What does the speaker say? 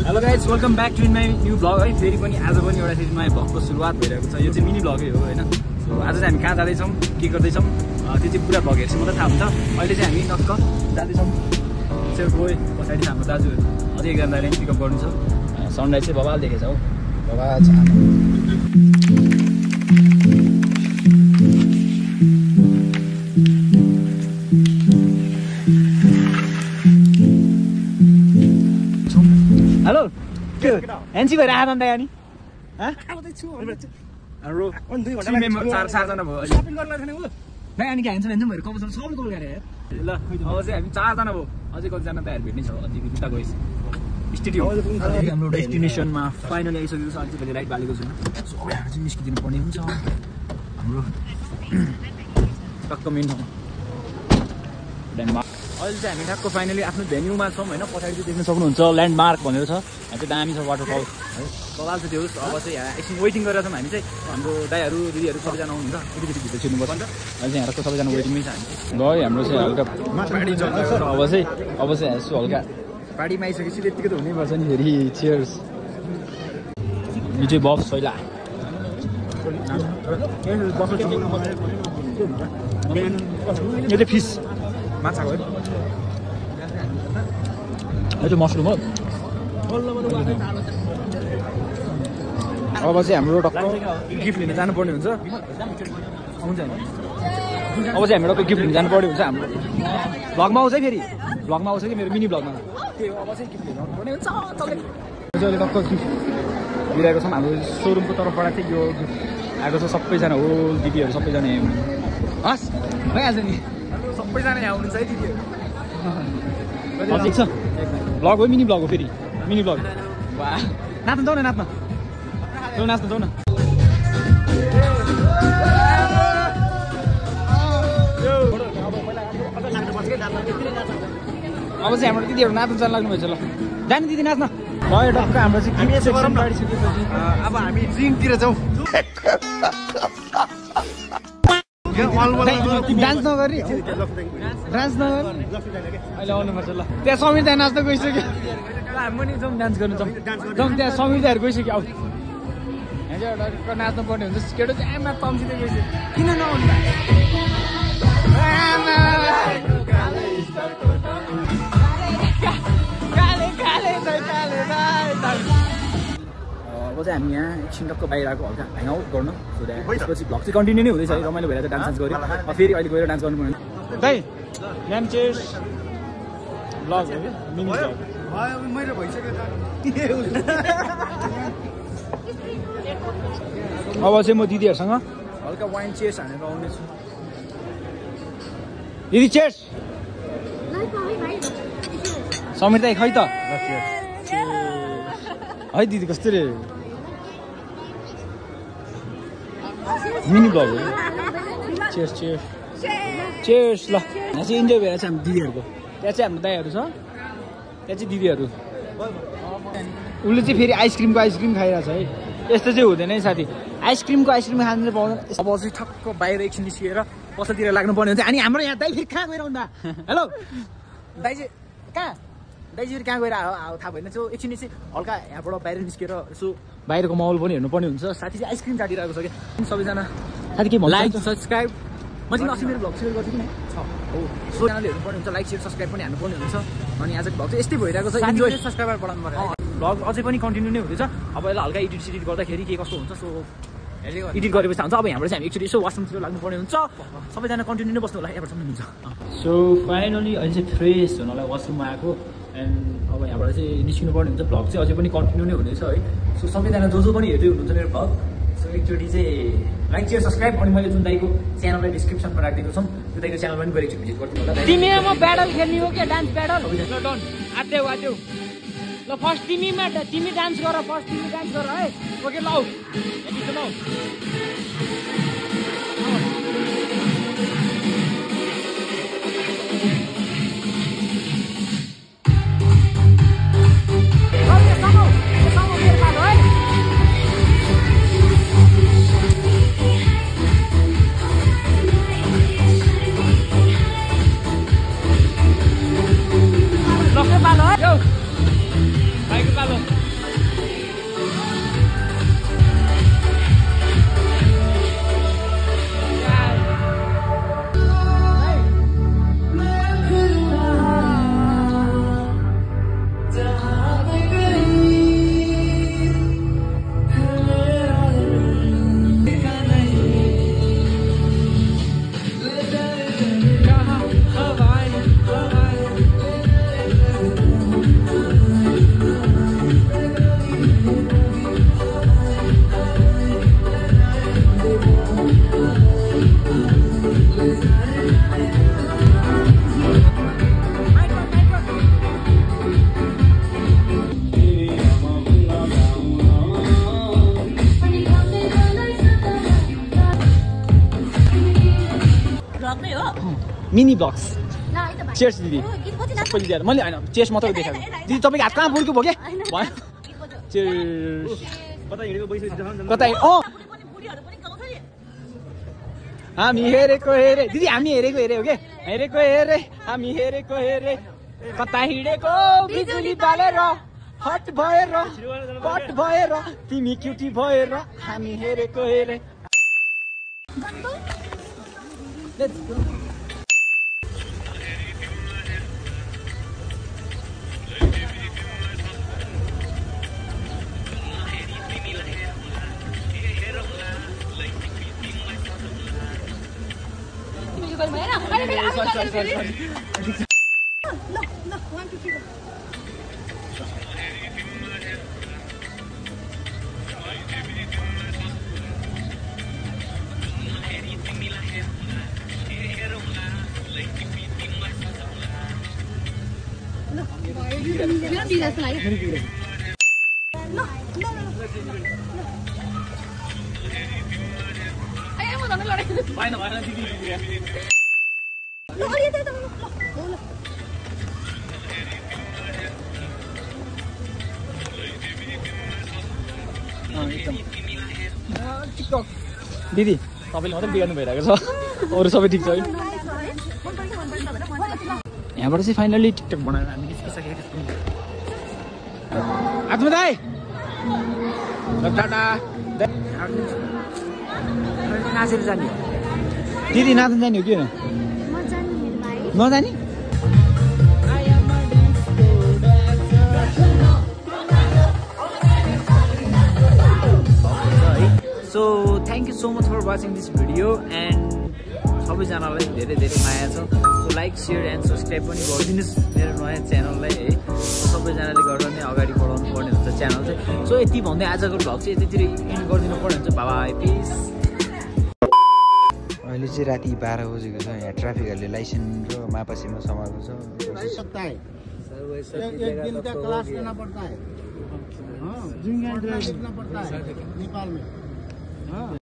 Hello guys welcome back to my new blog है। फेरि पनि आज पनि एउटा फेरि नयाँ भ्लगको सुरुवात भइरहेको छ। यो चाहिँ मिनी ब्लगै हो होइन। सो आज चाहिँ हामी कहाँ जाँदैछौँ के गर्दैछौँ त्यो चाहिँ पुरा ब्लग हेर्छु मात्रै थाहा हुन्छ। अहिले चाहिँ हामी टक्क जाँदैछौँ गयो पछाडि हाम्रो दाजुहरू अझै एकजना दाइले पिकअप गर्नु छ। सनराइज चाहिँ बबाल देखेछ हौ बबाल छ। हेलो के एनसी भएर आएर अन्त अनि हाम्रो चारजना भयो अनि क्या हेन्छौँ भएर कबसम्म सबै कल गरे ल। अब चाहिँ हामी चारजना भयो अझै कतिजना तयार भेट्ने छ। अझै उता गएछ स्टेडियम हाम्रो डेस्टिनेसनमा फाइनली आइसकेको छ। अझै कहिले लाइट बालेको छैन। सो अब हामी चाहिँ निस्किदिनु पर्ने हुन्छ हाम्रो टक्क मेन ठाउँ ल्यान्डमार्क। अहिले चाहिँ हामी ठ्याक्क फाइनली आफ्नो भेन्यूमा छौँ होइन। पछाडि चाहिँ देख्न सक्नुहुन्छ ल्यान्डमार्क भनेर छ। यहाँ चाहिँ दामी छ वाटरफल है बबाल छ त्यो। अब चाहिँ यहाँ एकछिन वेटिङ गरेर छौँ हामी चाहिँ। हाम्रो दाइहरू दिदीहरू सबैजना आउनुहुन्छ। अलिकति भित्र छिर्नुपर्छ नि त। अहिले चाहिँ यहाँको सबैजना वेटिङमै छ हामी गयो। हाम्रो चाहिँ हल्का पार्टी चल्छ। अब चाहिँ यसो हल्का पार्टीमा आइसकेपछि त्यतिकै त हुनैपर्छ नि फेरि। चियर्स। यो चाहिँ बफ सैला यो चाहिँ फिस माछाको है। यो चाहिँ मसरुम हो। अब चाहिँ हाम्रो टक्क गिफ्ट लिन जानुपर्ने हुन्छ। हुन्छ अब चाहिँ हाम्रो टक्क गिफ्ट लिन जानुपर्ने हुन्छ। हाम्रो भ्लगमा आउँछ है फेरि भ्लगमा आउँछ कि मेरो मिनी भ्लगमा त्यही हो। अब चाहिँ गिफ्ट लिन आउनुपर्ने हुन्छ। अहिले टक्क गिफ्ट दिइरहेको छौँ। हाम्रो सोरुमको तर्फबाट चाहिँ यो गिफ्ट आएको छ। सबैजना हो दिदीहरू सबैजना यहाँ हस् भइहाल्छ नि। सबैजना यहाँ आउनुहुन्छ है दिदीहरू। ठिक छ ब्लग हो मिनी ब्लग हो फेरि मिनी ब्लग। नाच्न जाउँ न नाच्न नाच्न जाउँ न। अब चाहिँ हाम्रो दिदीहरू नाच्नु जानु लाग्नु भएछ। ल जाने दिदी नाच्न भयो टक्क। हाम्रो चाहिँ अब हामी ड्रिङ्कतिर जाउँ। डान्स नगरी डान्स नगर अहिले आउनुपर्छ। ल त्यहाँ समीर दाइ नाच्न गइसक्यो। हामी पनि जाउँ डान्स गर्नु जाउँ जाउँ। त्यहाँ समीर दाइहरू गइसक्यो। अब यहाँ चाहिँ एउटा नाच्नु पर्ने हुन्छ। केटो चाहिँ आमा तम्सिँदै गइसक्यो। किन नआउनु अब चाहिँ हामी यहाँ एकछिन टक्क बाहिर आएको हल्का ह्याङआउट गर्न। त्यसपछि भ्लग चाहिँ कन्टिन्यू नै हुँदैछ है। रमाइलो भएर चाहिँ डान्स गऱ्यो। फेरि अहिले गएर डान्स गर्नुपर्ने दाइ यहाँ चेस ब्लग मिनी ब्लग मैले भइसक्यो। अब चाहिँ म दिदीहरूसँग हल्का वाइन चेस हानेर आउनेछु। दिदी चेस समीर दाइ खै त है दिदी कस्तो रे मिनी ब्लग हो। चेस चेस चेस ल यहाँ चाहिँ इन्जोय भइरहेको छ हाम्रो दिदीहरूको। त्यहाँ चाहिँ हाम्रो दाइहरू छ त्यहाँ चाहिँ दिदीहरू। उसले चाहिँ फेरि आइसक्रिम खाइरहेको छ है। यस्तो चाहिँ हुँदैन है साथी। आइसक्रिम खानु चाहिँ पाउँदैन। अब चाहिँ ठक्क बाहिर एकछिन निस्किएर पसलतिर लाग्नुपर्ने हुन्छ। अनि हाम्रो यहाँ दाइ फेरि कहाँ गएर आउँदा हेलो दाइ चाहिँ कहाँ दाइ चाहिँ कहाँ गएर थाहा भएन। चाहिँ एकछिन चाहिँ हल्का यहाँबाट बाहिर निस्केर यसो बाहिरको माहौल पनि हेर्नुपर्ने हुन्छ। साथी चाहिँ आइसक्रिम चाटिरहेको छ क्या सबैजना। साथी के लाइक सब्सक्राइब म चाहिँ अस्ति मेरो भ्लग सेयर गर्थेँ कि हो सो च्यानल हेर्नुपर्ने हुन्छ। लाइक सेयर सब्सक्राइब पनि हान्नुपर्ने हुन्छ। अनि आजको भ्लग चाहिँ यस्तै भइरहेको छ। इन्जोय सब्सक्राइबर बढाउनु पर्यो। भ्लग अझै पनि कन्टिन्यू नै हुँदैछ। अब यसलाई हल्का एडिट गर्दाखेरि के कस्तो हुन्छ। सो एडिट गरेपछि हुन्छ। अब यहाँबाट चाहिँ हामी एकचोटि यसो वासरुमतिर लाग्नुपर्ने हुन्छ। सबैजना कन्टिन्यू नै बस्नु होला यहाँबाट हुन्छ। सो फाइनली अहिले चाहिँ फ्रेस हुनलाई वासरुममा आएको। एन्ड अब यहाँबाट चाहिँ निस्किनु पर्ने हुन्छ। भ्लग चाहिँ अझै पनि कन्टिन्यू नै हुँदैछ है। सो सबैजना जो पनि हेर्दै हुनुहुन्छ मेरो भ्लग सो एकचोटि चाहिँ लाइक सेयर सब्सक्राइब। अनि मैले जुन दाइको च्यानललाई डिस्क्रिप्सनमा राखिदिएको छौँ त्यो दाइको च्यानल पनि गएर एकचोटि भिजिट गर्छु। तिमी म ब्याटल खेल्ने हो क्या डान्स ब्याटल आट्यौ आट्यौ। ल फर्स्ट तिमी डान्स गर। फर्स्ट तिमी डान्स गर है। ओके ल Yo, baik kepala. Mini blogs chairs दिदी सबै दिदी मैले होइन चेयर्स मात्रै देखाएको दिदी तपाईँको हात कहाँ पुर्को भयो क्या चेयर्स कता हामी हेरेको हेरे दिदी हामी हेरेको हेरे हो क्या हेरेको हेरे हामी हेरेको हेरे कता हिँडेको बिजुली बालेर हट भएर पट भएर तिमी क्युटी भएर हामी हेरेको हेरे दिदी तपाईँले मात्रै बिगार्नु भइरहेको छ अरू सबै ठिक छ है यहाँबाट चाहिँ फाइनली टिकटक बनाएर हामी निस्किसकेका छौँ आत्मा दाइ टाटा नाचेर जाने दिदी नाच्न जाने हो कि नजाने so thank you so much for watching this video and सबैजनालाई धेरै धेरै माया छ so like share and subscribe पनि गरिदिनुहोस् मेरो नयाँ च्यानललाई है सबैजनाले गरेर नै अगाडि बढाउनु पर्ने हुन्छ च्यानल चाहिँ सो यति भन्दै आजको भ्लग चाहिँ यतितिर एन्ड गरिदिनु पर्ने हुन्छ बाबाई पिस अहिले चाहिँ राति 12 बजेको छ यहाँ ट्राफिकहरूले लाइसेन्स र मापासीमा समाएको छ एक दिन का क्लास लेना पड़ता है ड्राइव करना पड़ता है नेपाल में